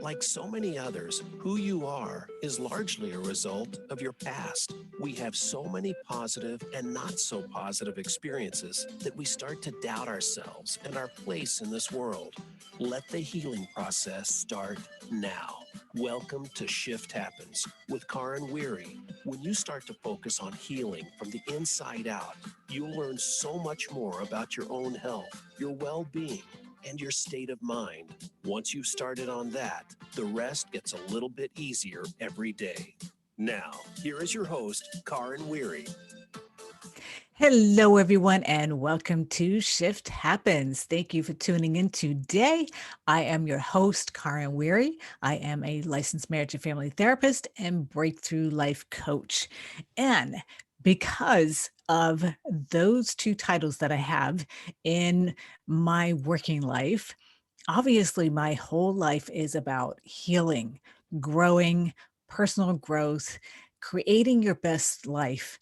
like so many others, who you are is largely a result of your past. We have so many positive and not so positive experiences that we start to doubt ourselves and our place in this world. Let the healing process start now. Welcome to Shift Happens with Karin Weiri. When you start to focus on healing from the inside out, you'll learn so much more about your own health, your well-being, and your state of mind. Once you've started on that, the rest gets a little bit easier every day. Now, here is your host, Karin Weiri. Hello, everyone, and welcome to Shift Happens. Thank you for tuning in today. I am your host, Karin Weiri. I am a licensed marriage and family therapist and breakthrough life coach. And because of those two titles that I have in my working life, obviously my whole life is about healing, growing, personal growth, creating your best life.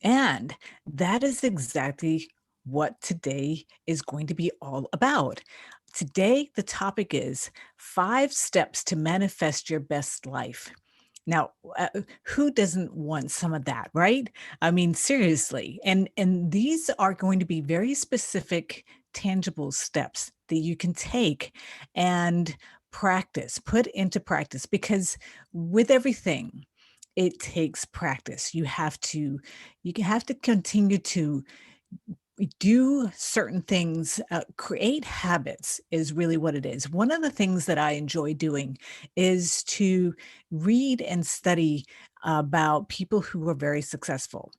And that is exactly what today is going to be all about. Today, the topic is 5 steps to manifest your best life. Now, who doesn't want some of that, right? I mean, seriously. And these are going to be very specific, tangible steps that you can take and practice, put into practice, because with everything, it takes practice. You have to continue to do certain things, create habits is really what it is. One of the things that I enjoy doing is to read and study about people who are very successful.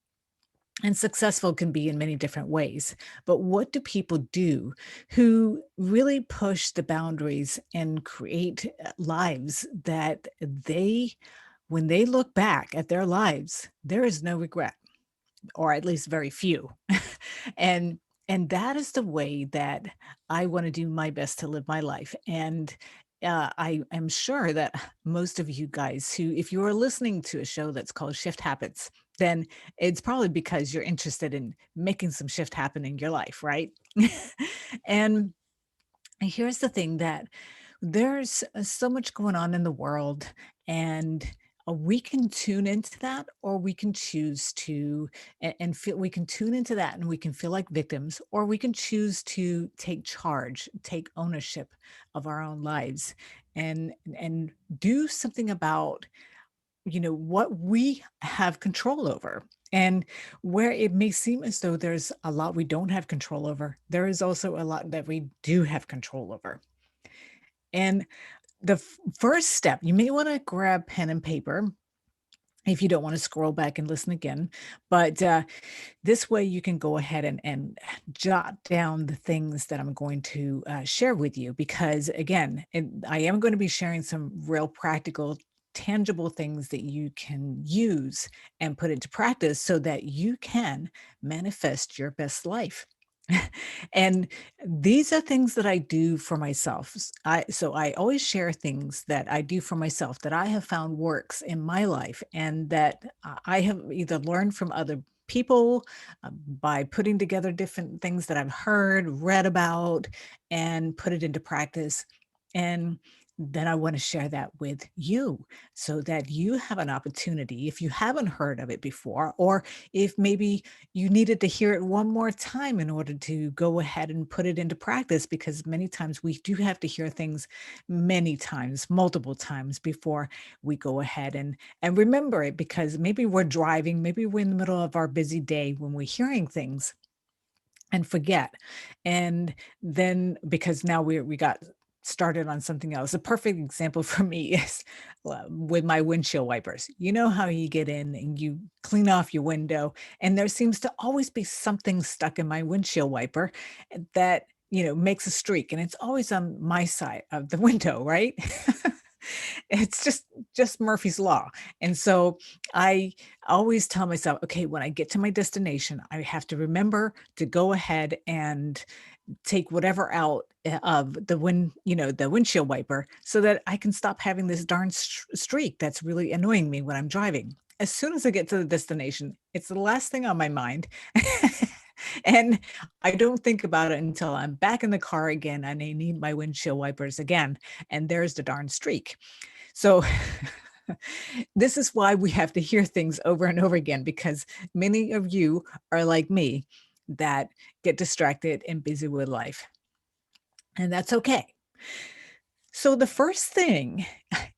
And successful can be in many different ways. But what do people do who really push the boundaries and create lives that when they look back at their lives, there is no regret, or at least very few. and and that is the way that I want to do my best to live my life. And I am sure that most of you guys who, if you are listening to a show that's called Shift Habits, then it's probably because you're interested in making some shift happen in your life, right? And here's the thing, that there's so much going on in the world, and we can tune into that, or we can choose to and feel, we can tune into that and we can feel like victims, or we can choose to take charge, take ownership of our own lives, and do something about what we have control over. And where it may seem as though there's a lot we don't have control over, there is also a lot that we do have control over. And the first step, you may want to grab pen and paper if you don't want to scroll back and listen again. But this way you can go ahead and jot down the things that I'm going to share with you. Because again, I am going to be sharing some real practical, tangible things that you can use and put into practice so that you can manifest your best life. And these are things that I do for myself. So I always share things that I do for myself that I have found works in my life, and that I have either learned from other people, by putting together different things that I've heard, read about, and put it into practice. And then I want to share that with you so that you have an opportunity, if you haven't heard of it before, or if maybe you needed to hear it one more time in order to go ahead and put it into practice, because many times we do have to hear things many times, multiple times, before we go ahead and remember it, because maybe we're driving, maybe we're in the middle of our busy day when we're hearing things and forget. And then, because now we got started on something else. A perfect example for me is with my windshield wipers. You know how you get in and you clean off your window, and there seems to always be something stuck in my windshield wiper that makes a streak, and it's always on my side of the window, right? It's just Murphy's law. And so I always tell myself, okay, when I get to my destination, I have to remember to go ahead and take whatever out of the windshield wiper, so that I can stop having this darn streak that's really annoying me when I'm driving. As soon as I get to the destination, it's the last thing on my mind. And I don't think about it until I'm back in the car again and I need my windshield wipers again. And there's the darn streak. So this is why we have to hear things over and over again, because many of you are like me that get distracted and busy with life. And that's okay. So the first thing,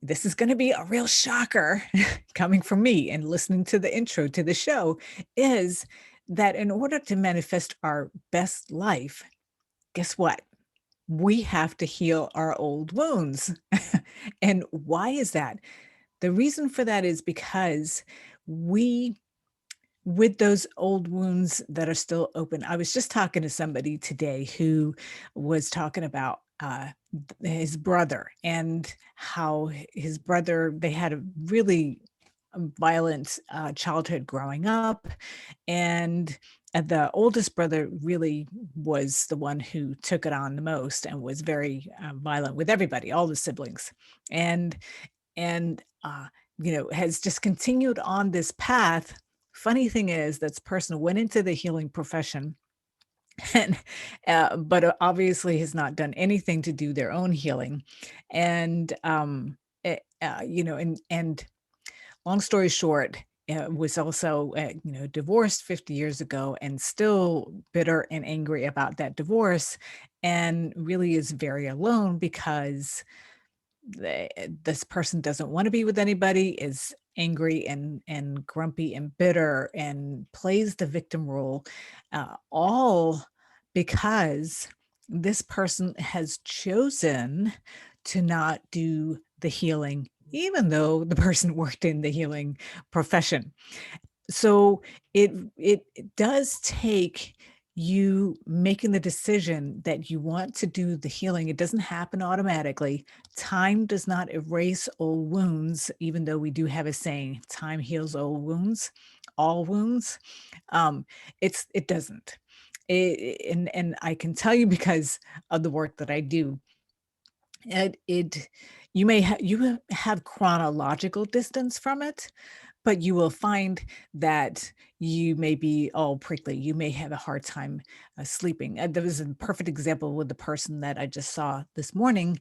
this is going to be a real shocker coming from me and listening to the intro to the show, is that in order to manifest our best life, guess what? We have to heal our old wounds. And why is that? The reason for that is because we, with those old wounds that are still open, I was just talking to somebody today who was talking about his brother and how his brother, they had a really violent childhood growing up. And the oldest brother really was the one who took it on the most and was very violent with everybody, all the siblings. And and has just continued on this path. Funny thing is, this person went into the healing profession, and but obviously has not done anything to do their own healing. And and long story short, was also divorced 50 years ago and still bitter and angry about that divorce, and really is very alone because this person doesn't want to be with anybody, is angry and grumpy and bitter and plays the victim role, all because this person has chosen to not do the healing, even though the person worked in the healing profession. So it does take you making the decision that you want to do the healing. It doesn't happen automatically. Time does not erase old wounds, even though we do have a saying, time heals old wounds, all wounds. Um, it doesn't. And I can tell you because of the work that I do, it you may have chronological distance from it, but you will find that you may be all prickly. You may have a hard time sleeping. There was a perfect example with the person that I just saw this morning.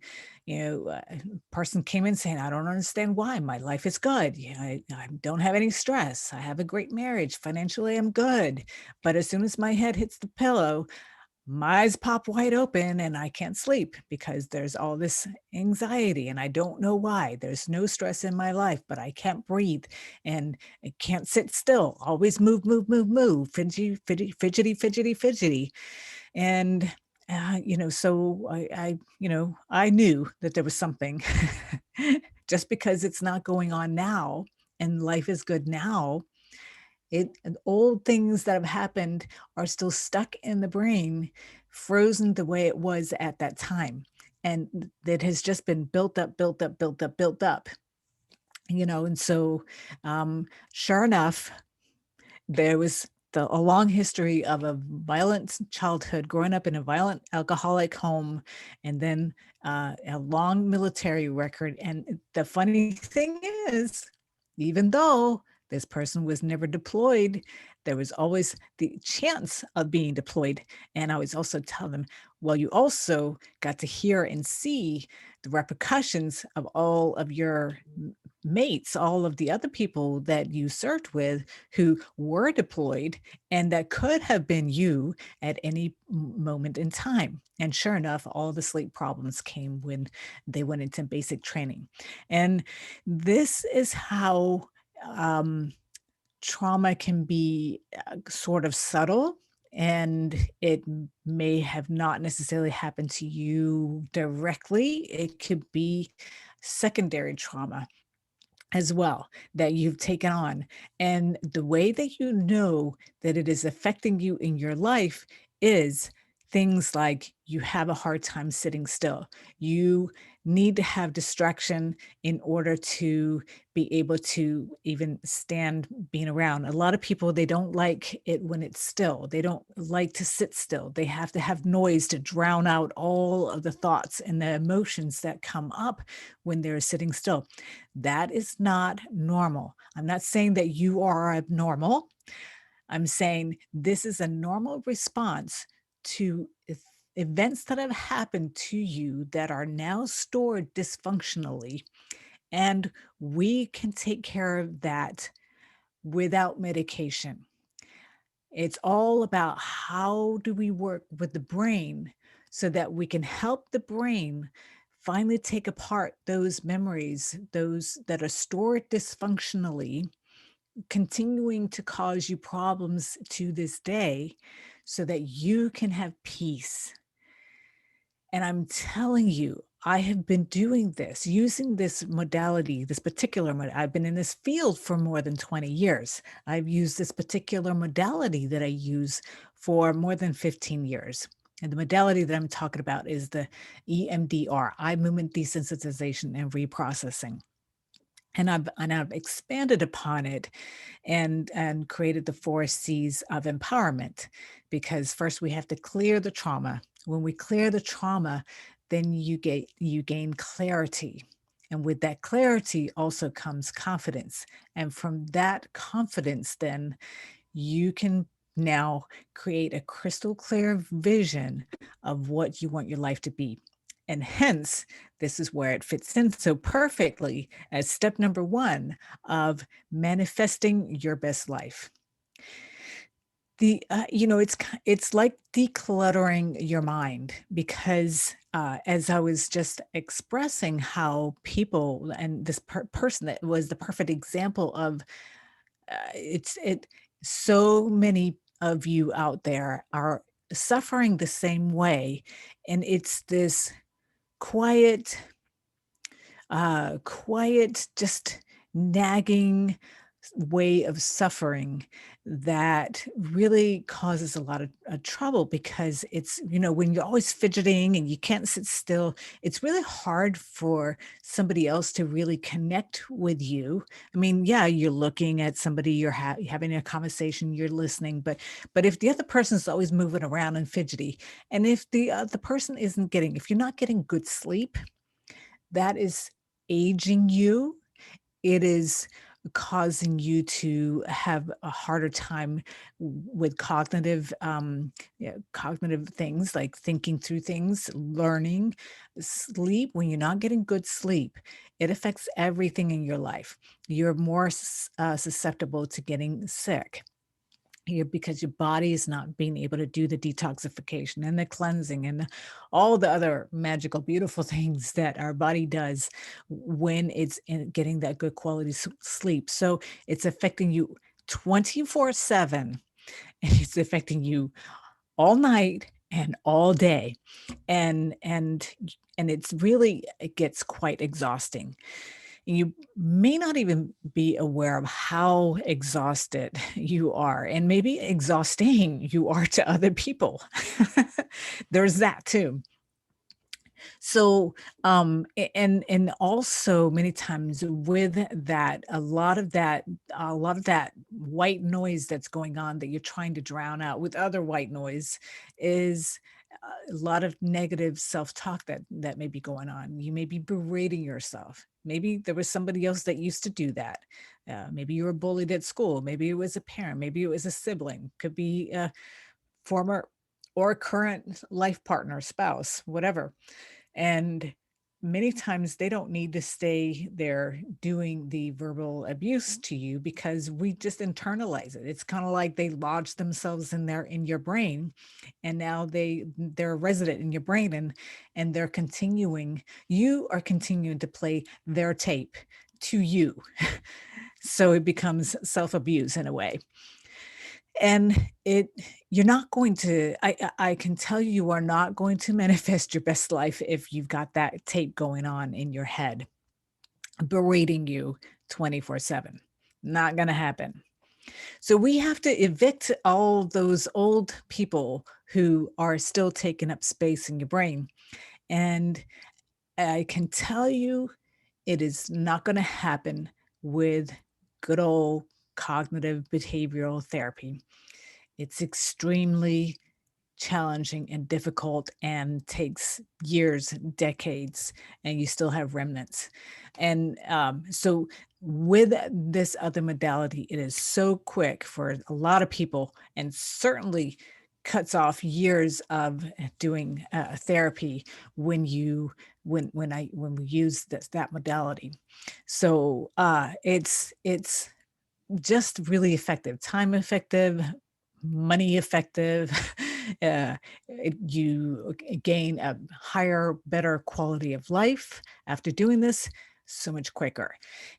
Person came in saying, "I don't understand why my life is good. I don't have any stress. I have a great marriage. Financially, I'm good. But as soon as my head hits the pillow, my eyes pop wide open and I can't sleep because there's all this anxiety and I don't know why. There's no stress in my life, but I can't breathe and I can't sit still. Always move, move, move, move. Fidgety, fidgety, fidgety, fidgety, fidgety." And so I knew that there was something. Just because it's not going on now and life is good now, old things that have happened are still stuck in the brain, frozen the way it was at that time. And that has just been built up, built up, built up, built up. And so sure enough, there was a long history of a violent childhood, growing up in a violent alcoholic home, and then a long military record. And the funny thing is, even though this person was never deployed, there was always the chance of being deployed. And I was also telling them, well, you also got to hear and see the repercussions of all of your mates, all of the other people that you served with who were deployed, and that could have been you at any moment in time. And sure enough, all the sleep problems came when they went into basic training. And this is how trauma can be sort of subtle, and it may have not necessarily happened to you directly. It could be secondary trauma as well that you've taken on. And the way that you know that it is affecting you in your life is things like you have a hard time sitting still. You need to have distraction in order to be able to even stand being around. A lot of people, they don't like it when it's still. They don't like to sit still. They have to have noise to drown out all of the thoughts and the emotions that come up when they're sitting still. That is not normal. I'm not saying that you are abnormal. I'm saying this is a normal response to events that have happened to you that are now stored dysfunctionally. And we can take care of that without medication. It's all about how do we work with the brain so that we can help the brain finally take apart those memories, those that are stored dysfunctionally, continuing to cause you problems to this day, so that you can have peace. And I'm telling you, I have been doing this, using this modality, this particular I've been in this field for more than 20 years. I've used this particular modality that I use for more than 15 years. And the modality that I'm talking about is the EMDR, eye movement desensitization and reprocessing. And I've expanded upon it and created the 4 C's of empowerment, because first we have to clear the trauma. When we clear the trauma, then you gain clarity. And with that clarity also comes confidence. And from that confidence, then you can now create a crystal clear vision of what you want your life to be. And hence, this is where it fits in so perfectly as step number one of manifesting your best life. It's like decluttering your mind, because as I was just expressing how people, and this person that was the perfect example of, it so many of you out there are suffering the same way, and it's this quiet just nagging way of suffering that really causes a lot of trouble, because it's, when you're always fidgeting and you can't sit still, it's really hard for somebody else to really connect with you. I mean, yeah, you're looking at somebody, you're having a conversation, you're listening, but if the other person's always moving around and fidgety, and if the person if you're not getting good sleep, that is aging you. It is causing you to have a harder time with cognitive things like thinking through things, learning. Sleep, when you're not getting good sleep, it affects everything in your life. You're more susceptible to getting sick here, because your body is not being able to do the detoxification and the cleansing and all the other magical, beautiful things that our body does when it's getting that good quality sleep. So it's affecting you 24/7, and it's affecting you all night and all day. And it's really, it gets quite exhausting. You may not even be aware of how exhausted you are, and maybe exhausting you are to other people. There's that too. So, and also many times with that, a lot of that white noise that's going on that you're trying to drown out with other white noise is a lot of negative self-talk that may be going on. You may be berating yourself. Maybe there was somebody else that used to do that. Maybe you were bullied at school. Maybe it was a parent. Maybe it was a sibling. Could be a former or current life partner, spouse, whatever. And many times they don't need to stay there doing the verbal abuse to you, because we just internalize it. It's kind of like they lodge themselves in your brain, and now they're resident in your brain, and you are continuing to play their tape to you. So it becomes self-abuse in a way. And it you're not going to I can tell you are not going to manifest your best life if you've got that tape going on in your head, berating you 24/7. Not gonna happen. So we have to evict all those old people who are still taking up space in your brain. And I can tell you it is not gonna happen with good old cognitive behavioral therapy. It's extremely challenging and difficult and takes years, decades, and you still have remnants. And so, with this other modality, it is so quick for a lot of people, and certainly cuts off years of doing therapy when you when we use that modality. So it's just really effective, time effective, money effective. You gain a higher, better quality of life after doing this so much quicker.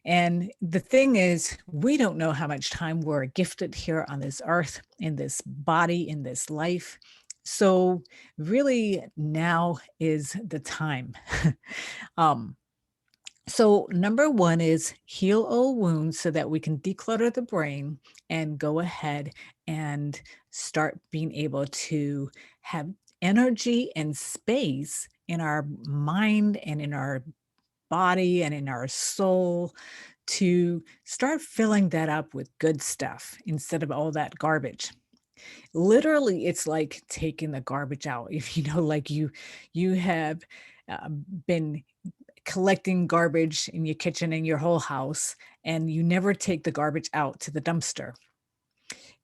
And the thing is, we don't know how much time we're gifted here on this earth, in this body, in this life. So, really, now is the time. um, so, number one is heal old wounds so that we can declutter the brain and go ahead and start being able to have energy and space in our mind and in our body and in our soul to start filling that up with good stuff instead of all that garbage. Literally, it's like taking the garbage out. If you know, like you have been collecting garbage in your kitchen and your whole house, and you never take the garbage out to the dumpster,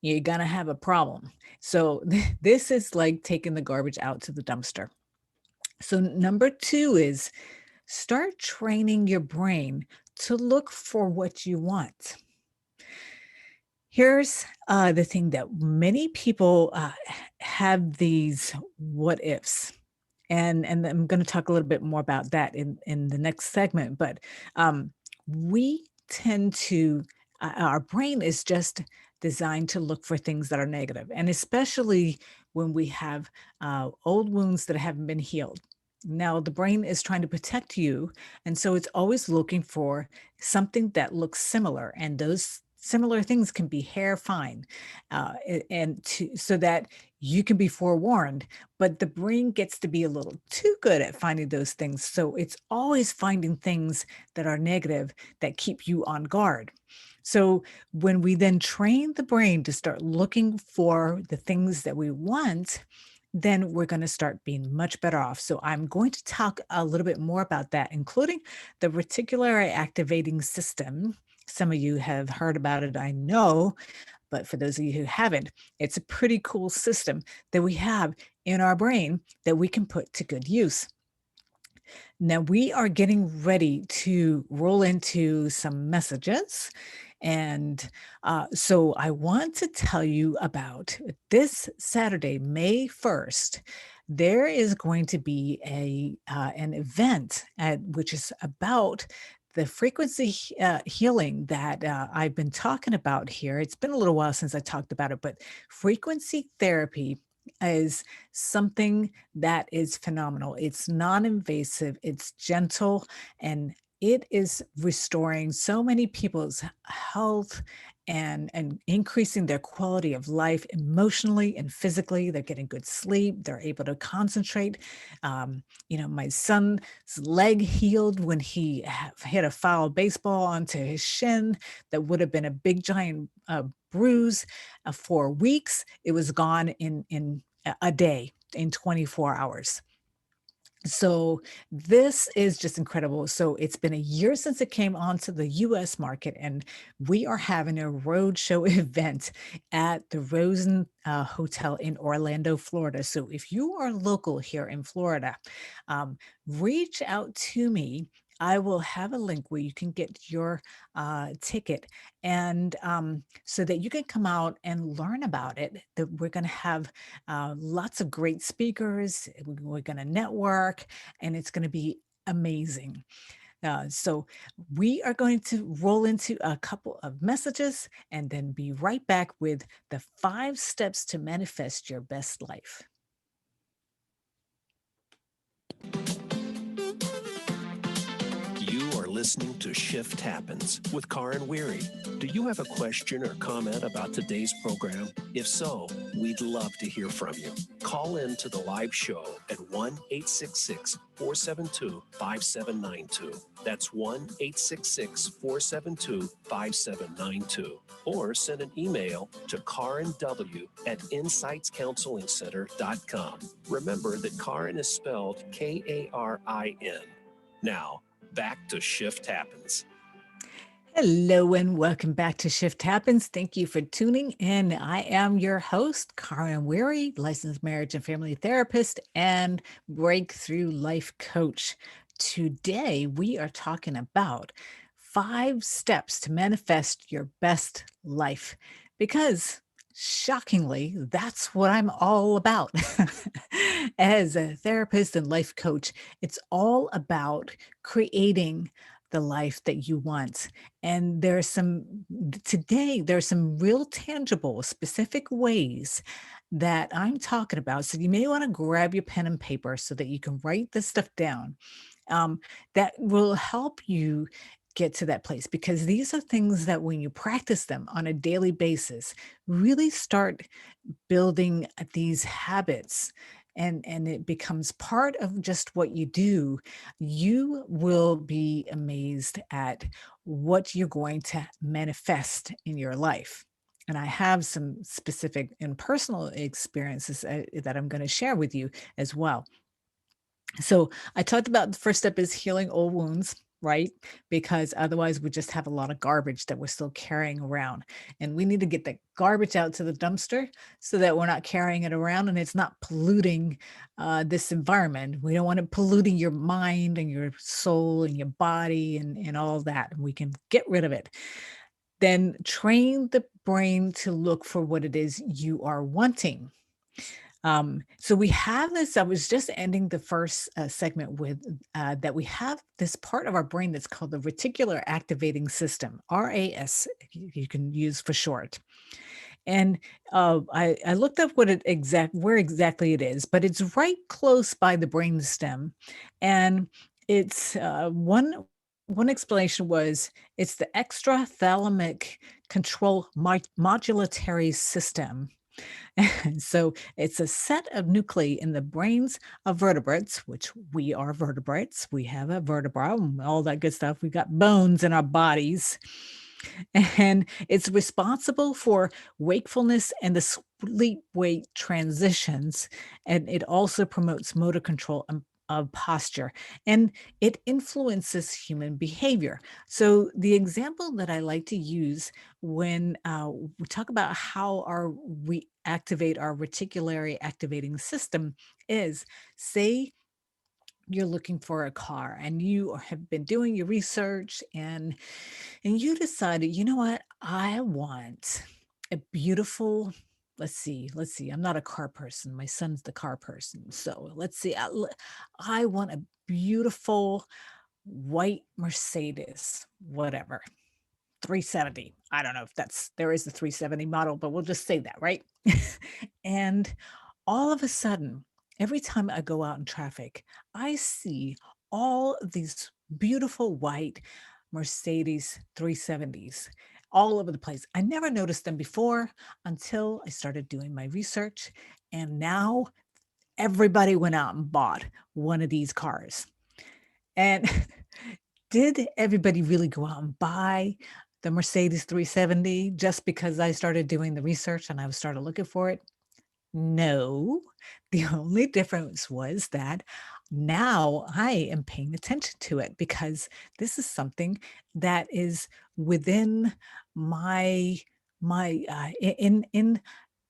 you're gonna have a problem. So this is like taking the garbage out to the dumpster. So number two is start training your brain to look for what you want. Here's the thing that many people have these what ifs. And I'm going to talk a little bit more about that in the next segment. But we tend to our brain is just designed to look for things that are negative, and especially when we have old wounds that haven't been healed. Now the brain is trying to protect you, and so it's always looking for something that looks similar, and those similar things can be hair fine, so that you can be forewarned. But the brain gets to be a little too good at finding those things. So it's always finding things that are negative that keep you on guard. So when we then train the brain to start looking for the things that we want, then we're going to start being much better off. So I'm going to talk a little bit more about that, including the reticular activating system. Some of you have heard about it, I know, but for those of you who haven't, it's a pretty cool system that we have in our brain that we can put to good use. Now, we are getting ready to roll into some messages. And so I want to tell you about this Saturday, May 1st. There is going to be an event which is about the frequency healing that I've been talking about here. It's been a little while since I talked about it, but frequency therapy is something that is phenomenal. It's non-invasive, it's gentle, and it is restoring so many people's health and increasing their quality of life emotionally and physically. They're getting good sleep, they're able to concentrate. My son's leg healed when he hit a foul baseball onto his shin that would have been a big giant bruise for weeks. It was gone in a day, in 24 hours. So this is just incredible. So it's been a year since it came onto the US market, and we are having a roadshow event at the Rosen Hotel in Orlando, Florida. So if you are local here in Florida, reach out to me. I will have a link where you can get your ticket, and so that you can come out and learn about it. That we're going to have lots of great speakers. We're going to network, and it's going to be amazing. So we are going to roll into a couple of messages and then be right back with the 5 steps to manifest your best life. You are listening listening to Shift Happens with Karin Weiri. Do you have a question or comment about today's program? If so, we'd love to hear from you. Call in to the live show at 1-866-472-5792. That's 1-866-472-5792. Or send an email to karinw@insightscounselingcenter.com. Remember that Karin is spelled Karin. Now, back to Shift Happens. Hello and welcome back to Shift Happens. Thank you for tuning in. I am your host, Karin Weiri, licensed marriage and family therapist and breakthrough life coach. Today, we are talking about 5 steps to manifest your best life because shockingly, that's what I'm all about. As a therapist and life coach, it's all about creating the life that you want. And there's some real tangible, specific ways that I'm talking about. So you may want to grab your pen and paper so that you can write this stuff down. Um, that will help you get to that place because these are things that when you practice them on a daily basis, really start building these habits and it becomes part of just what you do, you will be amazed at what you're going to manifest in your life. And I have some specific and personal experiences that I'm going to share with you as well. So I talked about the first step is healing old wounds, right? Because otherwise we just have a lot of garbage that we're still carrying around. And we need to get the garbage out to the dumpster so that we're not carrying it around and it's not polluting this environment. We don't want it polluting your mind and your soul and your body and all that. We can get rid of it. Then train the brain to look for what it is you are wanting. So we have this. I was just ending the first segment with that we have this part of our brain that's called the reticular activating system, RAS, you can use for short. And I looked up where exactly it is, but it's right close by the brain stem, and it's one explanation was it's the extrathalamic control modulatory system. And so it's a set of nuclei in the brains of vertebrates, which we are vertebrates. We have a vertebra, and all that good stuff. We've got bones in our bodies. And it's responsible for wakefulness and the sleep wake transitions. And it also promotes motor control of posture. And it influences human behavior. So the example that I like to use when we talk about how we activate our reticulary activating system is, say you're looking for a car and you have been doing your research and you decided, you know what, I want a beautiful, let's see, I'm not a car person, my son's the car person, so let's see, I want a beautiful white Mercedes, whatever, 370. I don't know if there is a 370 model, but we'll just say that, right? And all of a sudden, every time I go out in traffic, I see all of these beautiful white Mercedes 370s all over the place. I never noticed them before until I started doing my research. And now everybody went out and bought one of these cars. And did everybody really go out and buy the Mercedes 370 just because I started doing the research and I started looking for it? No. The only difference was that now I am paying attention to it because this is something that is within my in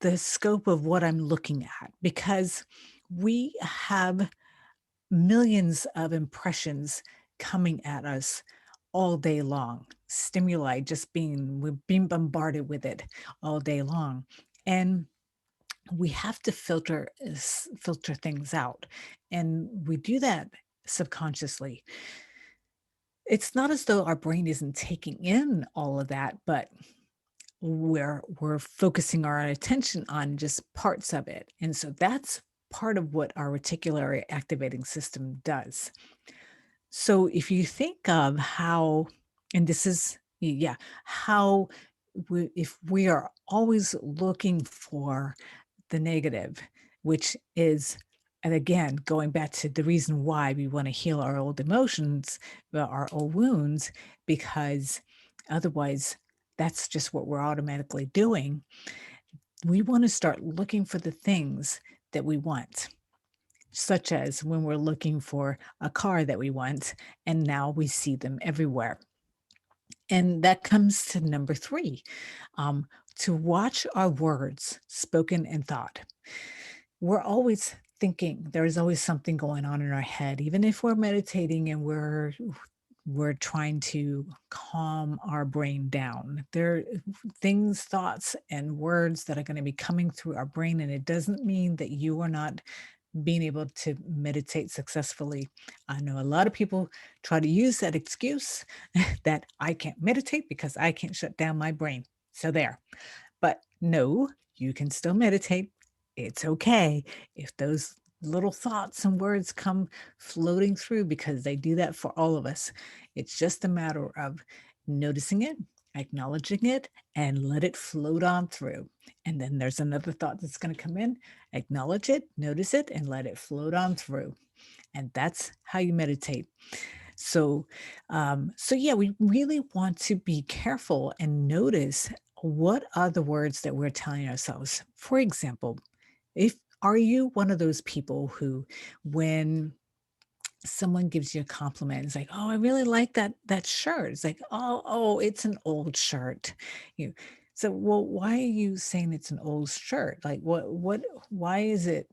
the scope of what I'm looking at, because we have millions of impressions coming at us all day long. Stimuli, we're being bombarded with it all day long. And we have to filter things out. And we do that subconsciously. It's not as though our brain isn't taking in all of that, but we're focusing our attention on just parts of it. And so that's part of what our reticular activating system does. So if you think of how, and this is, yeah, how if we are always looking for the negative, which is, and again, going back to the reason why we want to heal our old emotions, our old wounds, because otherwise that's just what we're automatically doing. We want to start looking for the things that we want, such as when we're looking for a car that we want, and now we see them everywhere. And that comes to number three, um, to watch our words spoken and thought. We're always thinking, there's always something going on in our head, even if we're meditating and we're trying to calm our brain down. There are things, thoughts, and words that are going to be coming through our brain. And it doesn't mean that you are not being able to meditate successfully. I know a lot of people try to use that excuse that I can't meditate because I can't shut down my brain. So there. But no, you can still meditate. It's okay if those little thoughts and words come floating through, because they do that for all of us. It's just a matter of noticing it, acknowledging it, and let it float on through. And then there's another thought that's going to come in, acknowledge it, notice it, and let it float on through. And that's how you meditate. So, so yeah, we really want to be careful and notice what are the words that we're telling ourselves. For example, if are you one of those people who, when someone gives you a compliment, it's like, "Oh, I really like that shirt." It's like, "Oh, it's an old shirt." You so, well, why are you saying it's an old shirt? Like, why is it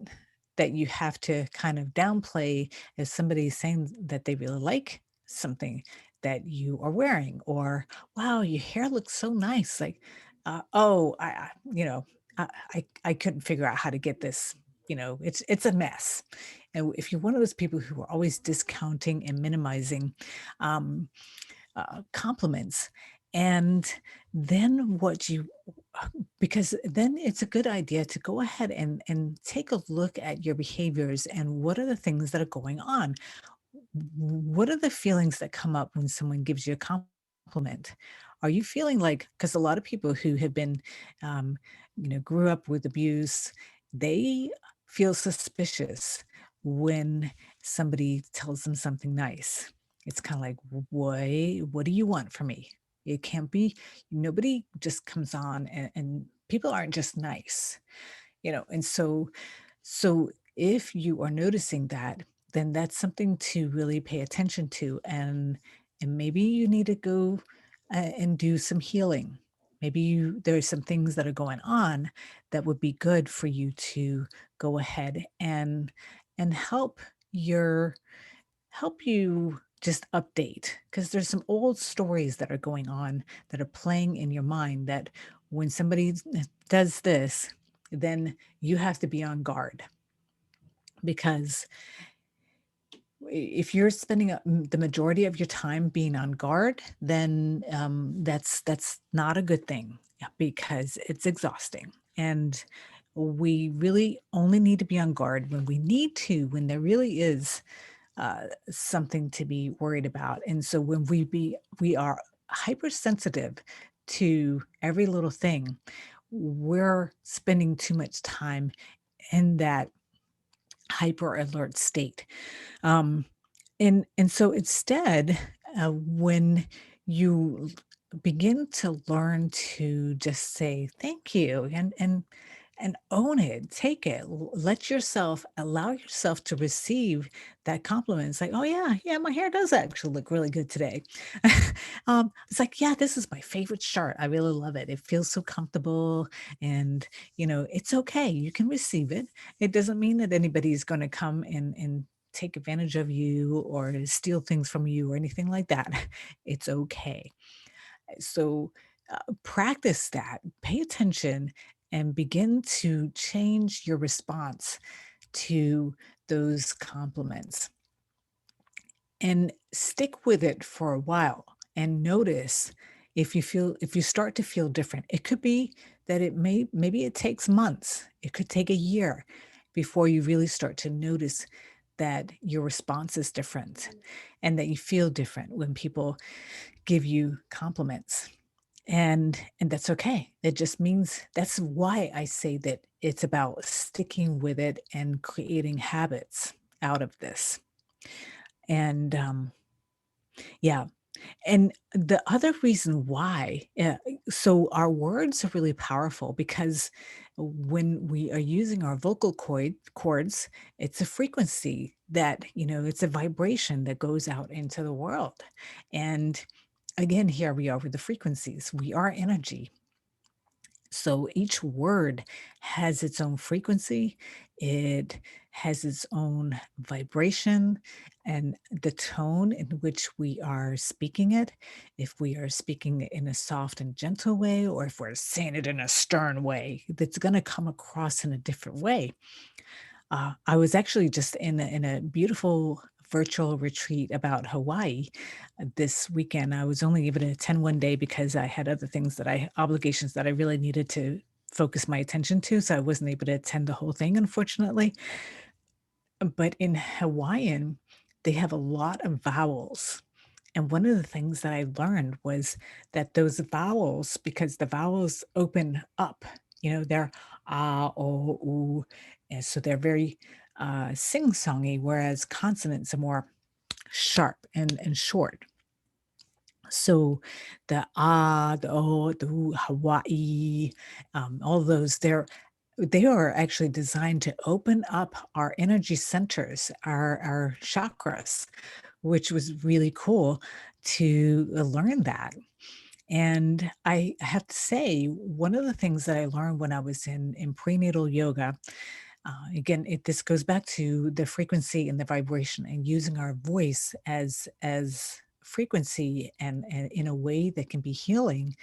that you have to kind of downplay if somebody's saying that they really like something that you are wearing? Or, "Wow, your hair looks so nice." Like, "Oh, I couldn't figure out how to get this, it's a mess." And if you're one of those people who are always discounting and minimizing um, compliments, and then because then it's a good idea to go ahead and take a look at your behaviors and what are the things that are going on. What are the feelings that come up when someone gives you a compliment? Are you feeling like, because a lot of people who have been, um, grew up with abuse, they feel suspicious when somebody tells them something nice. It's kind of like, why, what do you want from me? It can't be, nobody just comes on, and people aren't just nice, and so if you are noticing that, then that's something to really pay attention to, and maybe you need to go and do some healing. Maybe there's some things that are going on that would be good for you to go ahead and your help you just update, because there's some old stories that are going on that are playing in your mind, that when somebody does this, then you have to be on guard, because if you're spending the majority of your time being on guard, then that's not a good thing, yeah, because it's exhausting. And we really only need to be on guard when we need to, when there really is something to be worried about. And so when we are hypersensitive to every little thing, we're spending too much time in that hyper alert state. Um, and so instead, when you begin to learn to just say thank you and own it, take it, allow yourself to receive that compliment. It's like, oh yeah, my hair does actually look really good today. It's like, yeah, this is my favorite shirt. I really love it. It feels so comfortable, and it's okay. You can receive it. It doesn't mean that anybody's going to come and take advantage of you or steal things from you or anything like that. It's okay. So practice that, pay attention, and begin to change your response to those compliments, and stick with it for a while and notice if you start to feel different. It could be that maybe it takes months, it could take a year before you really start to notice that your response is different and that you feel different when people give you compliments. And that's okay. It just means that's why I say that it's about sticking with it and creating habits out of this. And yeah, and the other reason why, so our words are really powerful because when we are using our vocal cords, it's a frequency that, it's a vibration that goes out into the world. And again, here we are with the frequencies. We are energy. So each word has its own frequency, it has its own vibration, and the tone in which we are speaking it, if we are speaking it in a soft and gentle way, or if we're saying it in a stern way, that's going to come across in a different way. I was actually just in a beautiful virtual retreat about Hawaii this weekend. I was only able to attend one day because I had other things obligations that I really needed to focus my attention to. So I wasn't able to attend the whole thing, unfortunately. But in Hawaiian, they have a lot of vowels. And one of the things that I learned was that those vowels, because the vowels open up, they're o, u, and so they're very sing-songy, whereas consonants are more sharp and short. So the the o, the u, Hawaii, all those, they are actually designed to open up our energy centers, our chakras, which was really cool to learn that. And I have to say, one of the things that I learned when I was in prenatal yoga, again, this goes back to the frequency and the vibration and using our voice as frequency and in a way that can be healing.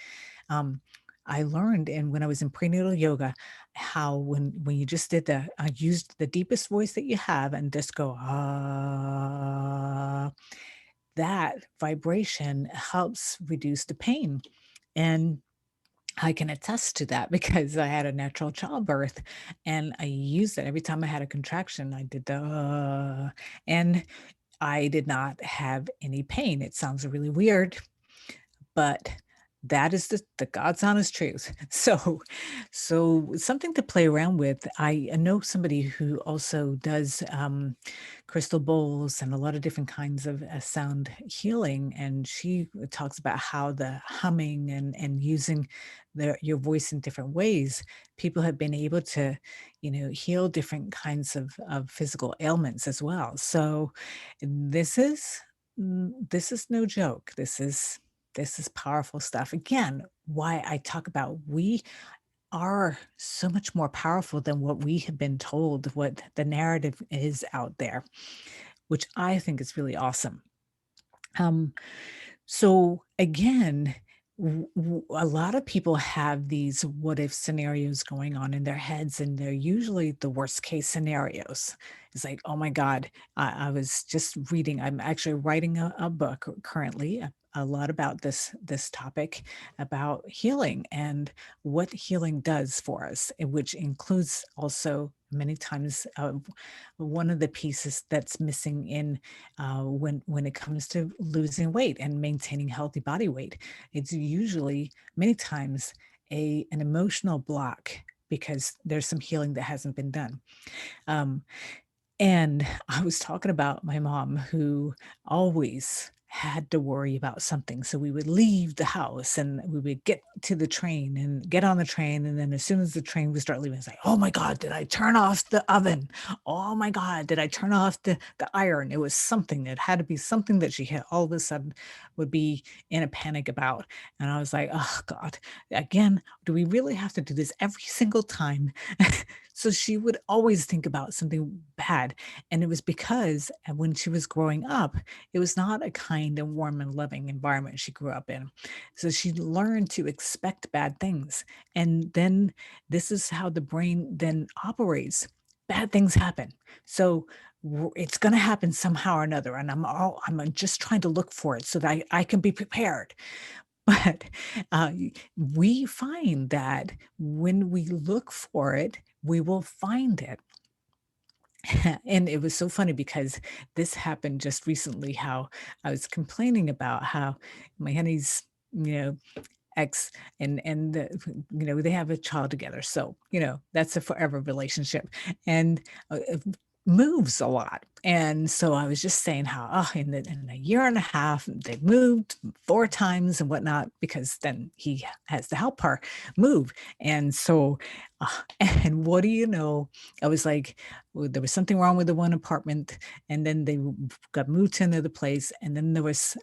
I learned, and when I was in prenatal yoga, how when you just did used the deepest voice that you have and just go ah, that vibration helps reduce the pain. And I can attest to that because I had a natural childbirth and I used it every time I had a contraction. I did and I did not have any pain. It sounds really weird, but that is the God's honest truth. So something to play around with. I know somebody who also does crystal bowls and a lot of different kinds of sound healing, and she talks about how the humming and using your voice in different ways, people have been able to, heal different kinds of physical ailments as well. So this is this is no joke. This is powerful stuff. Again, why I talk about we are so much more powerful than what we have been told, what the narrative is out there, which I think is really awesome. Um, so again, a lot of people have these what if scenarios going on in their heads, and they're usually the worst case scenarios. It's like, oh my God, I was just reading, I'm actually writing a book currently. A lot about this topic about healing and what healing does for us, which includes also many times one of the pieces that's missing in when it comes to losing weight and maintaining healthy body weight. It's usually many times an emotional block because there's some healing that hasn't been done. Um, and I was talking about my mom who always had to worry about something. So we would leave the house and we would get to the train and get on the train. And then as soon as the train would start leaving, it's like, oh my God, did I turn off the oven? Oh my God, did I turn off the iron? It was something. It had to be something that she had all of a sudden would be in a panic about. And I was like, oh God, again, do we really have to do this every single time? So she would always think about something bad. And it was because when she was growing up, it was not a kind and warm and loving environment she grew up in. So she learned to expect bad things. And then this is how the brain then operates. Bad things happen. So it's going to happen somehow or another. And I'm just trying to look for it so that I can be prepared. But we find that when we look for it, we will find it. And it was so funny because this happened just recently, how I was complaining about how my honey's, you know, ex and they have a child together. So, that's a forever relationship. And it moves a lot. And so I was just saying how, in a year and a half, they've moved 4 times and whatnot, because then he has to help her move. And so, uh, and what do you know? I was like, well, there was something wrong with the one apartment, and then they got moved to another place, and then there was,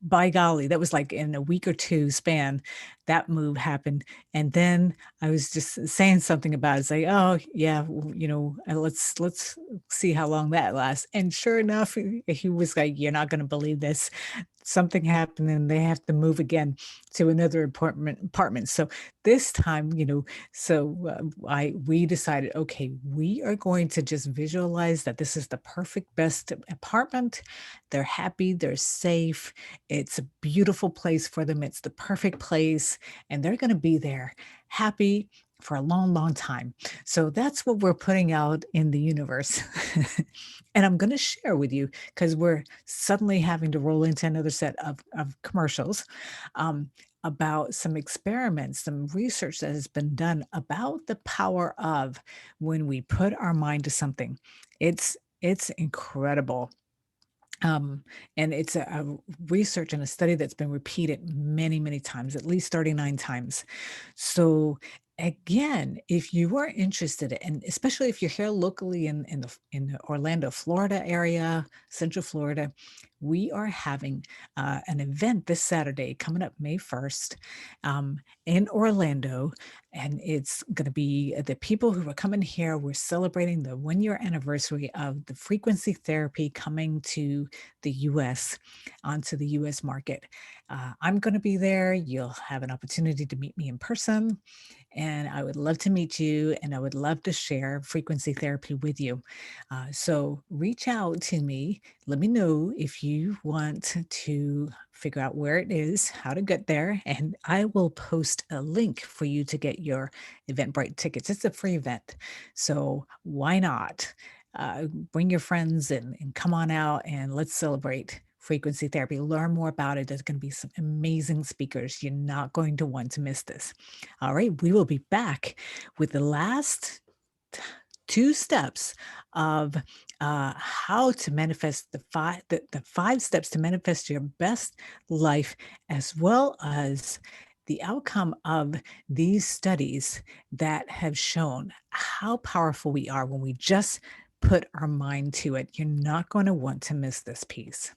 by golly, that was like in a week or two span, that move happened. And then I was just saying something about it. It's like, oh yeah, let's see how long that lasts. And sure enough, he was like, "You're not going to believe this. Something happened, and they have to move again to another apartment." So this time, I we decided, okay, we are going to just visualize that this is the perfect best apartment. They're happy, they're safe. It's a beautiful place for them. It's the perfect place, and they're going to be there happy for a long, long time. So that's what we're putting out in the universe. And I'm going to share with you, because we're suddenly having to roll into another set of commercials, um, about some experiments, some research that has been done about the power of when we put our mind to something. It's incredible. Um, and it's a research and a study that's been repeated many, many times, at least 39 times. So again, if you are interested, and especially if you're here locally in the Orlando, Florida area, Central Florida, we are having an event this Saturday coming up May 1st, in Orlando. And it's going to be the people who are coming here. We're celebrating the 1 year anniversary of the frequency therapy coming to the US, onto the US market. I'm going to be there. You'll have an opportunity to meet me in person, and I would love to meet you, and I would love to share frequency therapy with you. So reach out to me. Let me know if you want to figure out where it is, how to get there, and I will post a link for you to get your Eventbrite tickets. It's a free event, so why not? Bring your friends and come on out, and let's celebrate frequency therapy. Learn more about it. There's going to be some amazing speakers. You're not going to want to miss this. All right, we will be back with the last 2 steps of how to manifest the 5 steps to manifest your best life, as well as the outcome of these studies that have shown how powerful we are when we just put our mind to it. You're not going to want to miss this piece.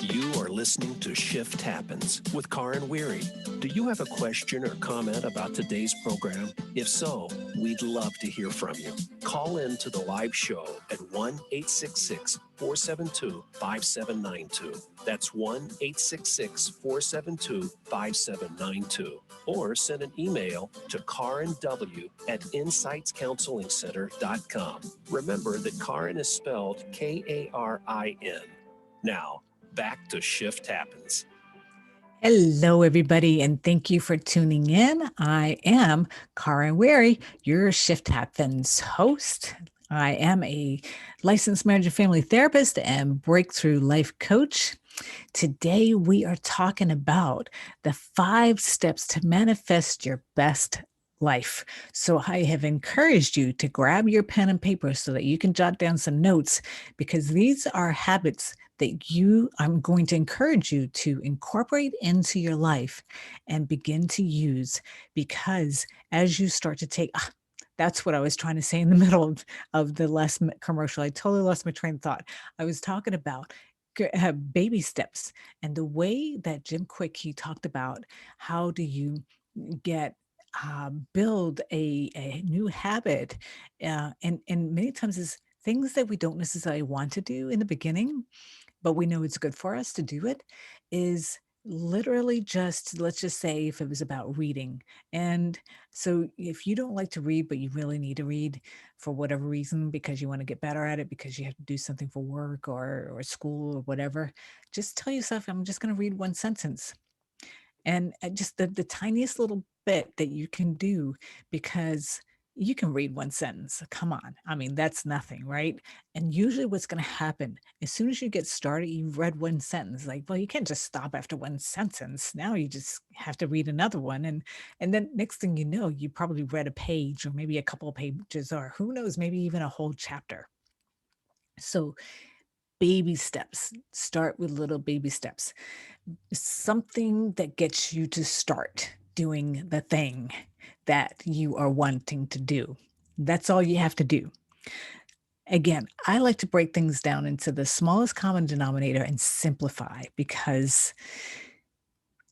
You are listening to Shift Happens with Karin Weiri. Do you have a question or comment about today's program? If so, we'd love to hear from you. Call in to the live show at 1-866-472-5792. That's 1-866-472-5792. Or send an email to karinw@insightscounselingcenter.com. Remember that Karin is spelled Karin. Now, back to Shift Happens. Hello, everybody, and thank you for tuning in. I am Karin Weiri, your Shift Happens host. I am a licensed marriage and family therapist and breakthrough life coach. Today, we are talking about the 5 steps to manifest your best life. So I have encouraged you to grab your pen and paper so that you can jot down some notes, because these are habits that I'm going to encourage you to incorporate into your life and begin to use, because as you start to take, that's what I was trying to say in the middle of the last commercial. I totally lost my train of thought. I was talking about baby steps, and the way that Jim Quick, he talked about how do you get build a new habit, and many times is things that we don't necessarily want to do in the beginning, but we know it's good for us to do it, is literally just, let's just say if it was about reading. And so if you don't like to read, but you really need to read for whatever reason, because you want to get better at it, because you have to do something for work or school or whatever, just tell yourself, I'm just going to read one sentence. And just the tiniest little bit that you can do, because you can read one sentence. Come on. I mean, that's nothing, right? And usually what's going to happen as soon as you get started, you've read one sentence, like, well, you can't just stop after one sentence. Now you just have to read another one. And then next thing you know, you probably read a page or maybe a couple of pages, or who knows, maybe even a whole chapter. So baby steps, start with little baby steps, something that gets you to start doing the thing that you are wanting to do. That's all you have to do. Again, I like to break things down into the smallest common denominator and simplify, because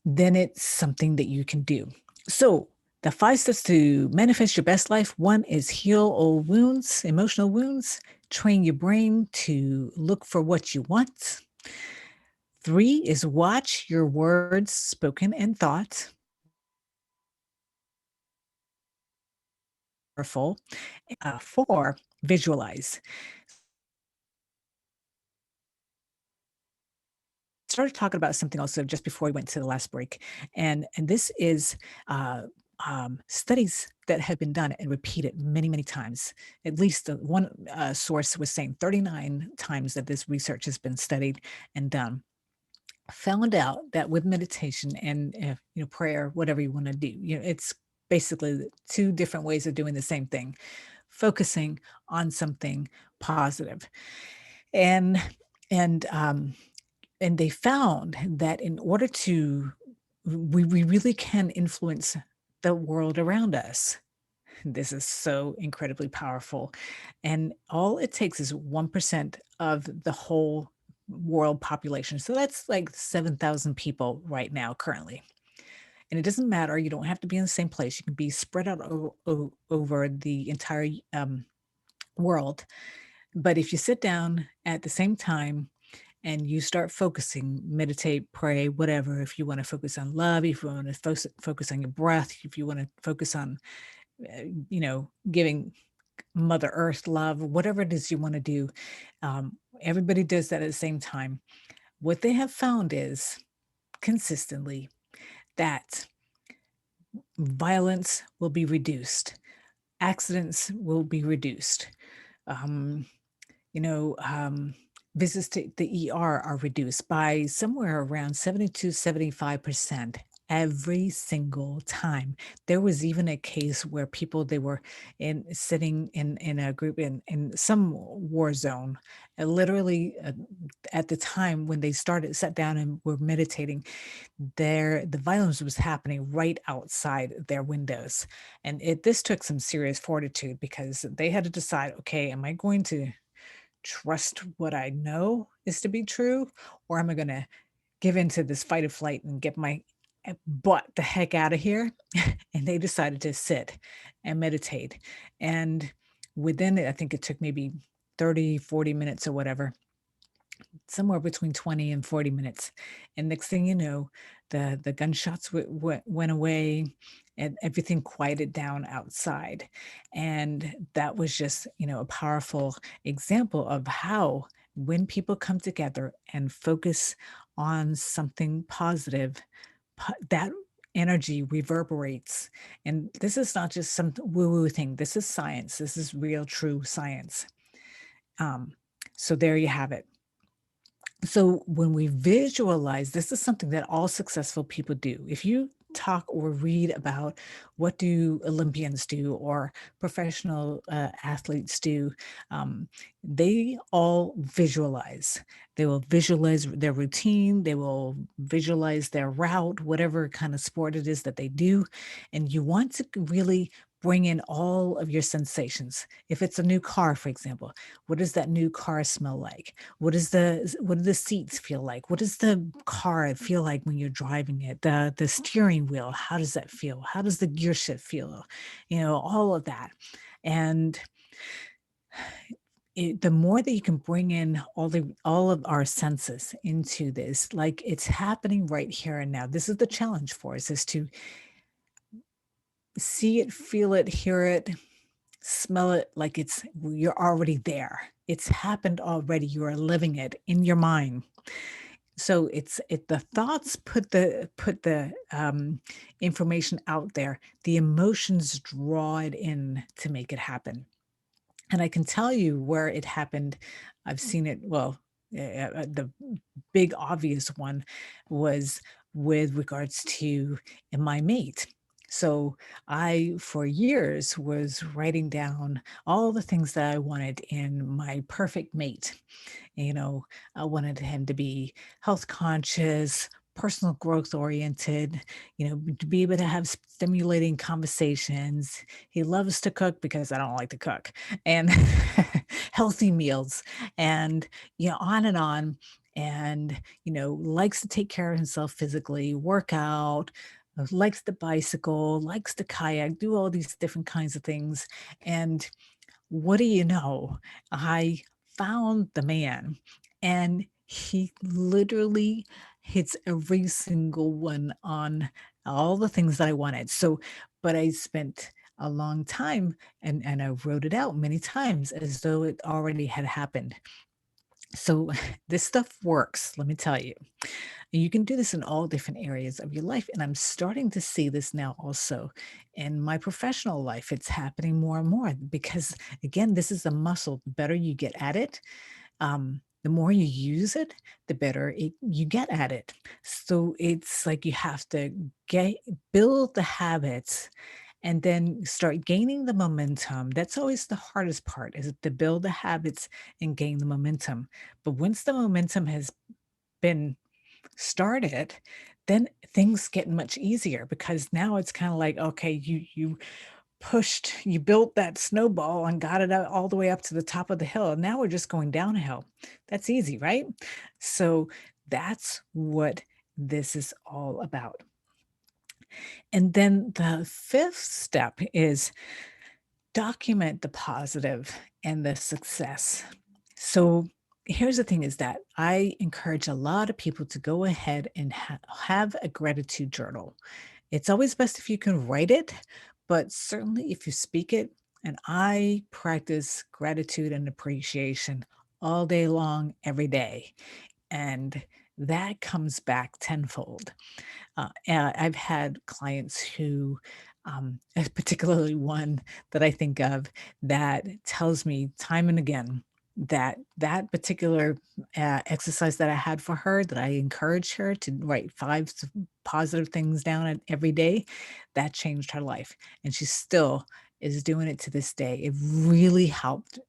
then it's something that you can do. So, the 5 steps to manifest your best life: one is heal old wounds, emotional wounds, train your brain to look for what you want. 3 is watch your words spoken and thought. Powerful. 4, visualize. Started talking about something also just before we went to the last break, and this is uh, studies that have been done and repeated many, many times. At least the one source was saying 39 times that this research has been studied and done. Found out that with meditation and prayer, whatever you want to do, it's basically two different ways of doing the same thing, focusing on something positive. And and um, and they found that in order to we really can influence the world around us. This is so incredibly powerful. And all it takes is 1% of the whole world population. So that's like 7,000 people right now, currently. And it doesn't matter. You don't have to be in the same place. You can be spread out over the entire world. But if you sit down at the same time and you start focusing, meditate, pray, whatever, if you want to focus on love, if you want to focus on your breath, if you want to focus on, giving Mother Earth love, whatever it is you want to do, everybody does that at the same time. What they have found is consistently that violence will be reduced, accidents will be reduced. Um, you know, visits to the ER are reduced by somewhere around 70 to 75% every single time. There was even a case where people, they were in sitting in a group in some war zone, literally at the time when they started sat down and were meditating, the violence was happening right outside their windows. And this took some serious fortitude, because they had to decide, okay, am I going to trust what I know is to be true, or am I going to give into this fight or flight and get my butt the heck out of here? And they decided to sit and meditate. And within it, I think it took maybe 30, 40 minutes or whatever, somewhere between 20 and 40 minutes. And next thing you know, the gunshots went away and everything quieted down outside. And that was just, a powerful example of how, when people come together and focus on something positive, that energy reverberates. And this is not just some woo-woo thing. This is science. This is real, true science. Um, so there you have it. So when we visualize, this is something that all successful people do. If you talk or read about what do Olympians do or professional athletes do, um, they all visualize. They will visualize their routine. They will visualize their route, whatever kind of sport it is that they do. And you want to really bring in all of your sensations. If it's a new car, for example, what does that new car smell like? What do the seats feel like? What does the car feel like when you're driving it? The steering wheel, how does that feel? How does the gear shift feel? All of that. And the more that you can bring in all of our senses into this, like it's happening right here and now. This is the challenge for us, is to see it, feel it, hear it, smell it, like you're already there. It's happened already. You are living it in your mind. So the thoughts put the information out there. The emotions draw it in to make it happen. And I can tell you where it happened. I've seen it, well, the big obvious one was with regards to my mate. So I, for years, was writing down all the things that I wanted in my perfect mate. You know, I wanted him to be health conscious, personal growth oriented, to be able to have stimulating conversations. He loves to cook because I don't like to cook, and healthy meals, and, on and on. And, likes to take care of himself physically, work out, likes to bicycle, likes to kayak, do all these different kinds of things. And what do you know? I found the man, and he literally hits every single one on all the things that I wanted. So, but I spent a long time, and I wrote it out many times as though it already had happened. So this stuff works, let me tell you. You can do this in all different areas of your life. And I'm starting to see this now also in my professional life. It's happening more and more because, again, this is a muscle. The better you get at it, the more you use it, the better you get at it. So it's like you have to get build the habits and then start gaining the momentum. That's always the hardest part, is to build the habits and gain the momentum. But once the momentum has been started, then things get much easier because now it's kind of like, okay, you built that snowball and got it out all the way up to the top of the hill. And now we're just going downhill. That's easy, right? So that's what this is all about. And then the fifth step is document the positive and the success. So here's the thing, is that I encourage a lot of people to go ahead and have a gratitude journal. It's always best if you can write it, but certainly if you speak it. And I practice gratitude and appreciation all day long, every day. And that comes back tenfold. And I've had clients who, particularly one that I think of, that tells me time and again that that particular exercise that I had for her, that I encouraged her to write positive things down every day, that changed her life. And she still is doing it to this day. It really helped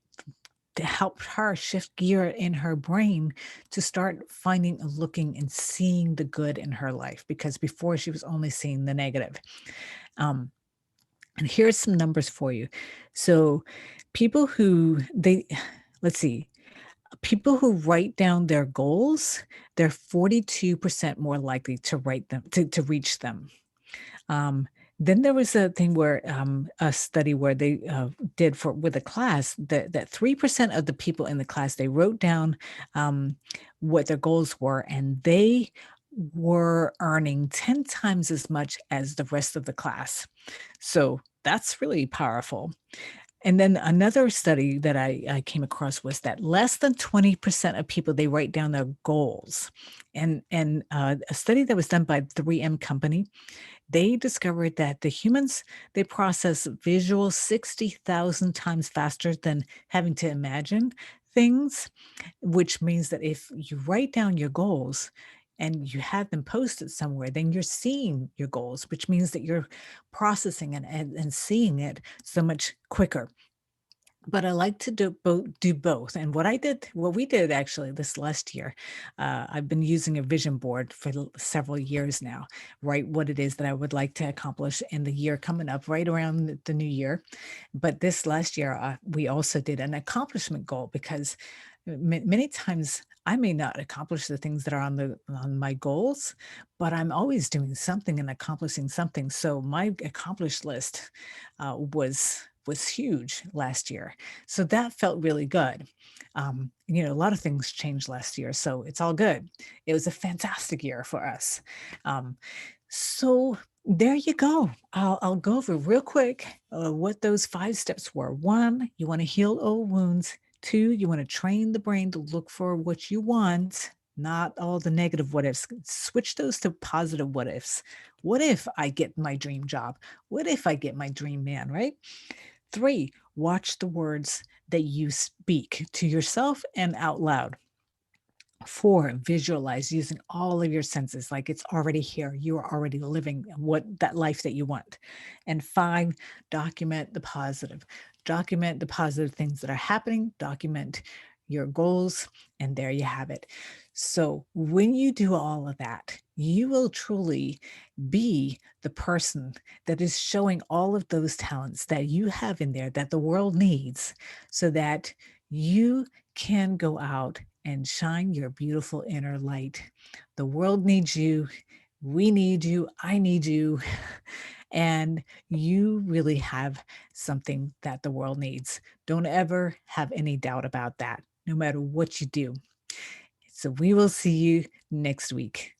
her shift gear in her brain to start finding and looking and seeing the good in her life, because before she was only seeing the negative. Um, and here's some numbers for you. So people who they let's see, people who write down their goals, they're 42% more likely to write them to reach them. Um, then there was a thing where, a study where they did for with a class, that 3% of the people in the class, they wrote down what their goals were, and they were earning 10 times as much as the rest of the class. So that's really powerful. And then another study that I came across was that less than 20% of people, they write down their goals. And a study that was done by 3M Company, they discovered that the humans, they process visual 60,000 times faster than having to imagine things, which means that if you write down your goals and you have them posted somewhere, then you're seeing your goals, which means that you're processing and seeing it so much quicker. But I like to do both, and what we did actually this last year, I've been using a vision board for several years now, write what it is that I would like to accomplish in the year coming up, right around the new year. But this last year, we also did an accomplishment goal, because many times I may not accomplish the things that are on my goals, but I'm always doing something and accomplishing something. So my accomplished list was huge last year. So that felt really good. A lot of things changed last year, so it's all good. It was a fantastic year for us. Um, so there you go. I'll go over real quick what those 5 steps were. One, you want to heal old wounds. Two, you want to train the brain to look for what you want, not all the negative what ifs. Switch those to positive what ifs. What if I get my dream job? What if I get my dream man, right? 3, watch the words that you speak to yourself and out loud. 4, visualize using all of your senses like it's already here. You are already living what that life that you want. And 5, document the positive. Document the positive things that are happening, document your goals, and there you have it. So, when you do all of that, you will truly be the person that is showing all of those talents that you have in there that the world needs so that you can go out and shine your beautiful inner light. The world needs you. We need you. I need you. And you really have something that the world needs. Don't ever have any doubt about that, no matter what you do. So we will see you next week.